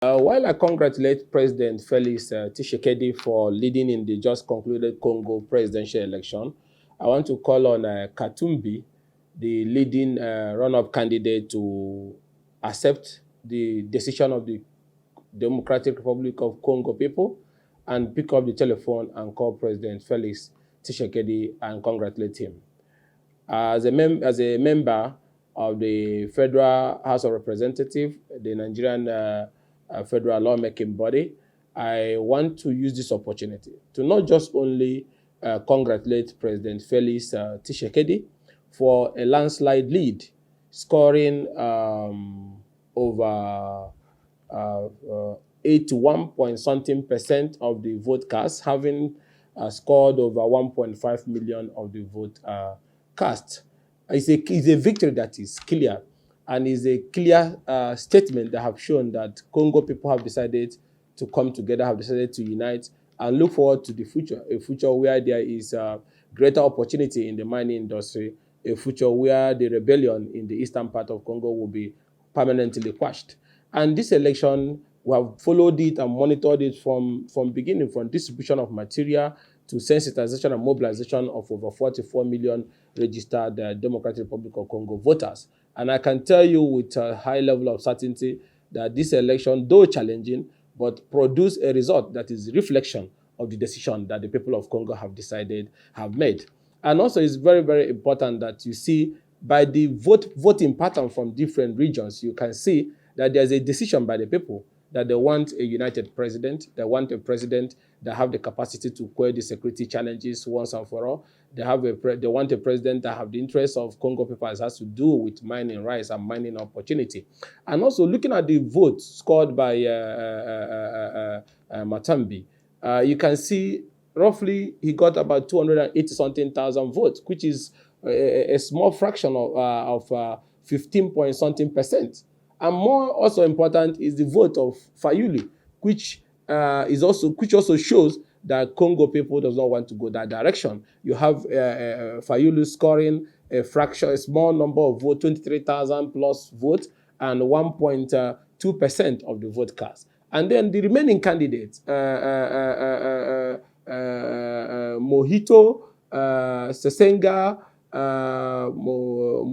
While I congratulate President Felix Tshisekedi for leading in the just concluded Congo presidential election, I want to call on Katumbi, the leading run-up candidate, to accept the decision of the Democratic Republic of Congo people and pick up the telephone and call President Felix Tshisekedi and congratulate him. As a member of the Federal House of Representatives, the Nigerian federal lawmaking body, I want to use this opportunity to not just only congratulate President Felix Tshisekedi for a landslide lead, scoring over 81 point something percent of the vote cast, having scored over 1.5 million of the vote cast. It's a victory that is clear, and is a clear statement that have shown that Congo people have decided to come together, have decided to unite, and look forward to the future, a future where there is greater opportunity in the mining industry, a future where the rebellion in the eastern part of Congo will be permanently quashed. And this election, we have followed it and monitored it from beginning, from distribution of material to sensitization and mobilization of over 44 million registered Democratic Republic of Congo voters. And I can tell you with a high level of certainty that this election, though challenging, but produced a result that is a reflection of the decision that the people of Congo have made. And also, it's very, very important that you see by the voting pattern from different regions, you can see that there's a decision by the people that they want a united president. They want a president that have the capacity to quell the security challenges once and for all. They want a president that have the interests of Congo people as has to do with mining rights and mining opportunity. And also looking at the votes scored by Matambi, you can see roughly he got about 280-something thousand votes, which is a small fraction of 15 point something percent. And more also important is the vote of Fayulu, which also shows that Congo people does not want to go that direction. You have Fayulu scoring a small number of votes, 23,000 plus votes, and 1.2% of the vote cast. And then the remaining candidates, Mohito, Sesenga,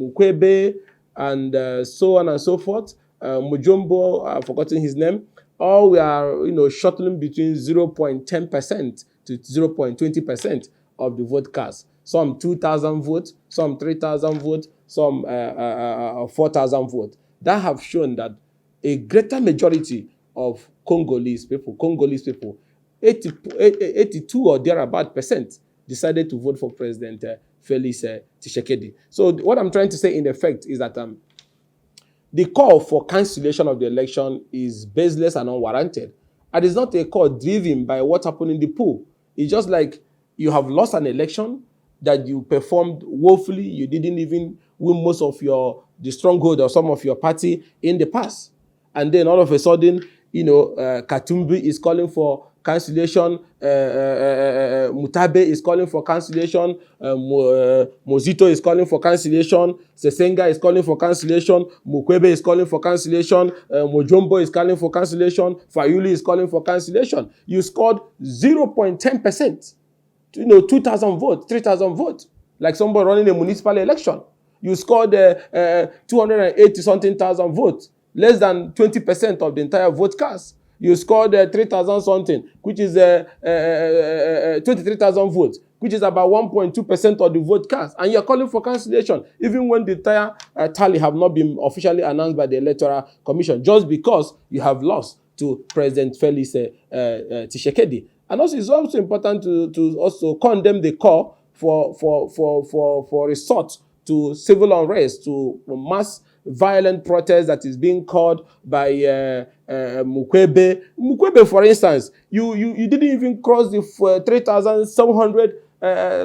Mukwebe, and so on and so forth. Mujombo, I've forgotten his name. All we are, shuttling between 0.10% to 0.20% of the vote cast. Some 2,000 votes, some 3,000 votes, some 4,000 votes. That have shown that a greater majority of Congolese people, 82 or thereabout percent, decided to vote for President Felix Tshisekedi. So what I'm trying to say in effect is that the call for cancellation of the election is baseless and unwarranted. And it's not a call driven by what happened in the poll. It's just like you have lost an election that you performed woefully. You didn't even win most of the stronghold or some of your party in the past. And then all of a sudden, Katumbi is calling for cancellation, Mutabe is calling for cancellation, Mozito is calling for cancellation, Sesenga is calling for cancellation, Mukwebe is calling for cancellation, Mojombo is calling for cancellation, Fayulu is calling for cancellation. You scored 0.10%, 2,000 votes, 3,000 votes, like somebody running a municipal election. You scored 280-something thousand votes, less than 20% of the entire vote cast. You scored 3,000 something, which is 23,000 votes, which is about 1.2% of the vote cast. And you're calling for cancellation, even when the entire tally have not been officially announced by the Electoral Commission, just because you have lost to President Felix Tshisekedi. And also, it's also important to also condemn the call for resort to civil unrest, to mass violent protest that is being called by Mukwebe. Mukwebe, for instance, you didn't even cross the 3,700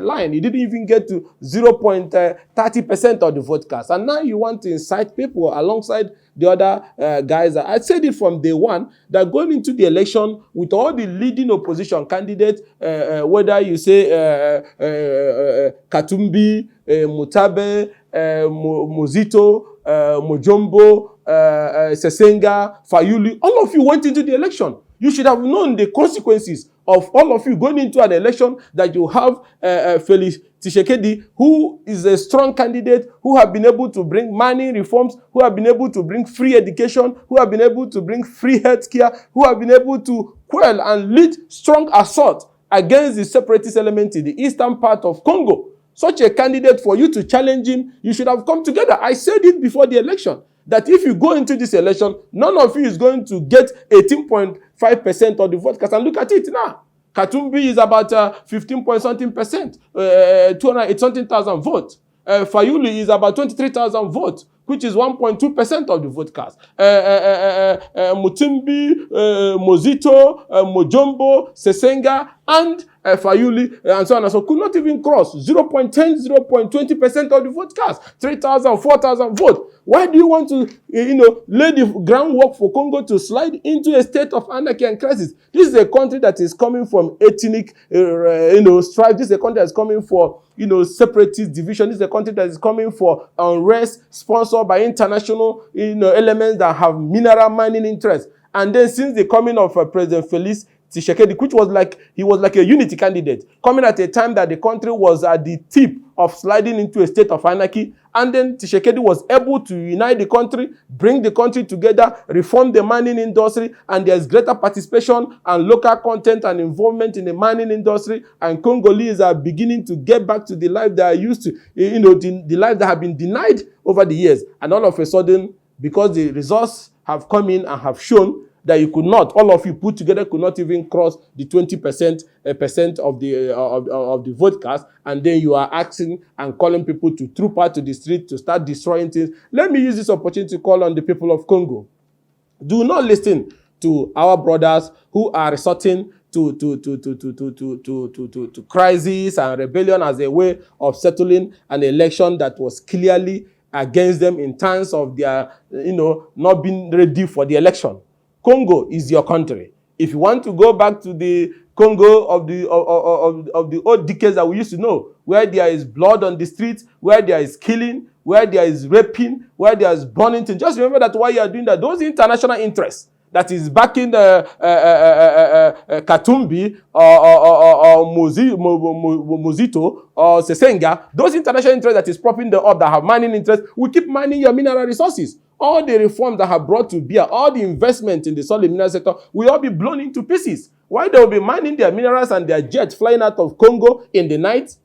line. You didn't even get to 0.30% of the vote cast. And now you want to incite people alongside the other guys. I said it from day one that going into the election with all the leading opposition candidates, whether you say Katumbi, Mutabe, Mozito, Mojombo, Sesenga, Fayulu, all of you went into the election. You should have known the consequences of all of you going into an election, that you have Felix Tshekedi, who is a strong candidate, who have been able to bring money reforms, who have been able to bring free education, who have been able to bring free healthcare, who have been able to quell and lead strong assault against the separatist element in the eastern part of Congo. Such a candidate, for you to challenge him, you should have come together. I said it before the election, that if you go into this election, none of you is going to get 18.5% of the vote. Because look at it now. Katumbi is about 15 point something percent, 208 something thousand votes. Fayulu is about 23,000 votes, which is 1.2% of the vote cast. Mutimbi, Mozito, Mojombo, Sesenga, and Fayulu, and so on and so, could not even cross 0.10, 0.20% of the vote cast. 3,000, 4,000 votes. Why do you want to, lay the groundwork for Congo to slide into a state of anarchy and crisis? This is a country that is coming from ethnic, strife. This is a country that is coming for, separatist division. This is a country that is coming for unrest sponsored by international, elements that have mineral mining interests. And then since the coming of President Felix Tshekedi, which was like a unity candidate, coming at a time that the country was at the tip of sliding into a state of anarchy, and then Tshekedi was able to unite the country, bring the country together, reform the mining industry, and there's greater participation and local content and involvement in the mining industry, and Congolese are beginning to get back to the life they are used to, the life that have been denied over the years. And all of a sudden, because the results have come in and have shown that you could not, all of you put together could not even cross the 20% of the vote cast, and then you are asking and calling people to troop out to the street to start destroying things. Let me use this opportunity to call on the people of Congo. Do not listen to our brothers who are resorting to crisis and rebellion as a way of settling an election that was clearly against them in terms of their, not being ready for the election. Congo is your country. If you want to go back to the Congo of the old decades that we used to know, where there is blood on the streets, where there is killing, where there is raping, where there is burning things, just remember that while you are doing that, those international interests that is backing the Katumbi or Mozito or Sesenga, those international interests that is propping them up, that have mining interests, will keep mining your mineral resources. All the reforms that have brought to bear, all the investment in the solid mineral sector will all be blown into pieces. Why they will be mining their minerals and their jets flying out of Congo in the night,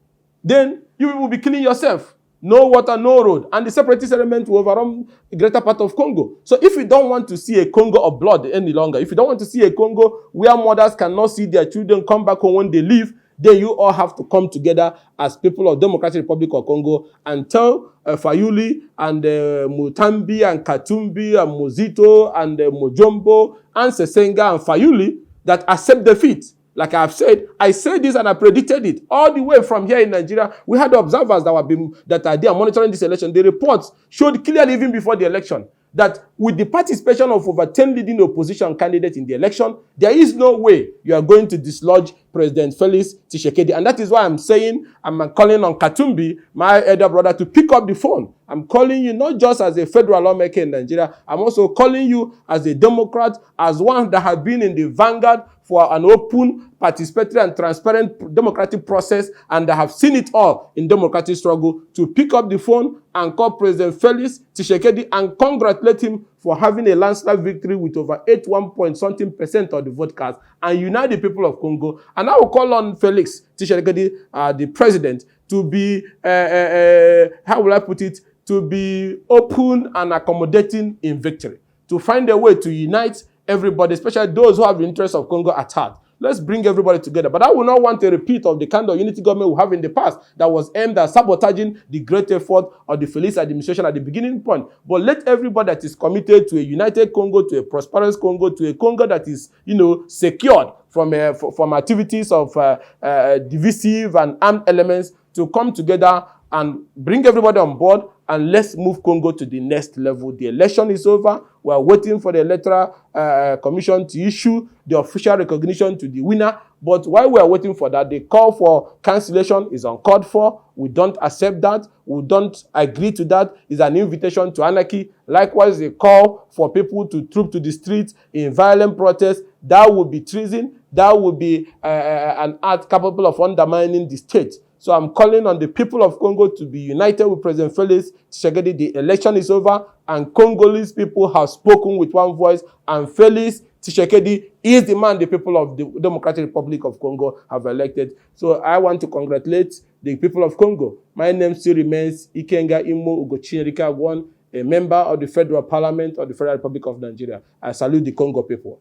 then you will be killing yourself. No water, no road. And the separatist element will overrun the greater part of Congo. So if you don't want to see a Congo of blood any longer, if you don't want to see a Congo where mothers cannot see their children come back home when they leave, then you all have to come together as people of Democratic Republic of Congo and tell Fayulu and Mutambi and Katumbi and Mozito and Mojombo and Sesenga and Fayulu that accept defeat. Like I have said, I said this and I predicted it. All the way from here in Nigeria, we had observers that are there monitoring this election. The reports showed clearly even before the election that with the participation of over 10 leading opposition candidates in the election, there is no way you are going to dislodge President Felix Tshekedi. And that is why I'm saying, I'm calling on Katumbi, my elder brother, to pick up the phone. I'm calling you not just as a federal lawmaker in Nigeria, I'm also calling you as a Democrat, as one that has been in the vanguard for an open, participatory, and transparent democratic process, and that have seen it all in democratic struggle, to pick up the phone and call President Felix Tshekedi and congratulate him for having a landslide victory with over 81% of the vote cast, and unite the people of Congo. And I will call on Felix Tshekedi, the president, to be, how will I put it, to be open and accommodating in victory, to find a way to unite everybody, especially those who have the interests of Congo at heart. Let's bring everybody together. But I will not want a repeat of the kind of unity government we have in the past that was aimed at sabotaging the great effort of the Felix administration at the beginning point. But let everybody that is committed to a united Congo, to a prosperous Congo, to a Congo that is, secured from activities of divisive and armed elements, to come together and bring everybody on board and let's move Congo to the next level. The election is over. We are waiting for the Electoral Commission to issue the official recognition to the winner. But while we are waiting for that, the call for cancellation is uncalled for. We don't accept that. We don't agree to that. It's an invitation to anarchy. Likewise, the call for people to troop to the streets in violent protest, that would be treason. That would be an act capable of undermining the state. So I'm calling on the people of Congo to be united with President Felix Tshekedi. The election is over, and Congolese people have spoken with one voice, and Felix Tshekedi is the man the people of the Democratic Republic of Congo have elected. So I want to congratulate the people of Congo. My name still remains Ikenga Imo Ugochinyerika Agwon, a member of the Federal Parliament of the Federal Republic of Nigeria. I salute the Congo people.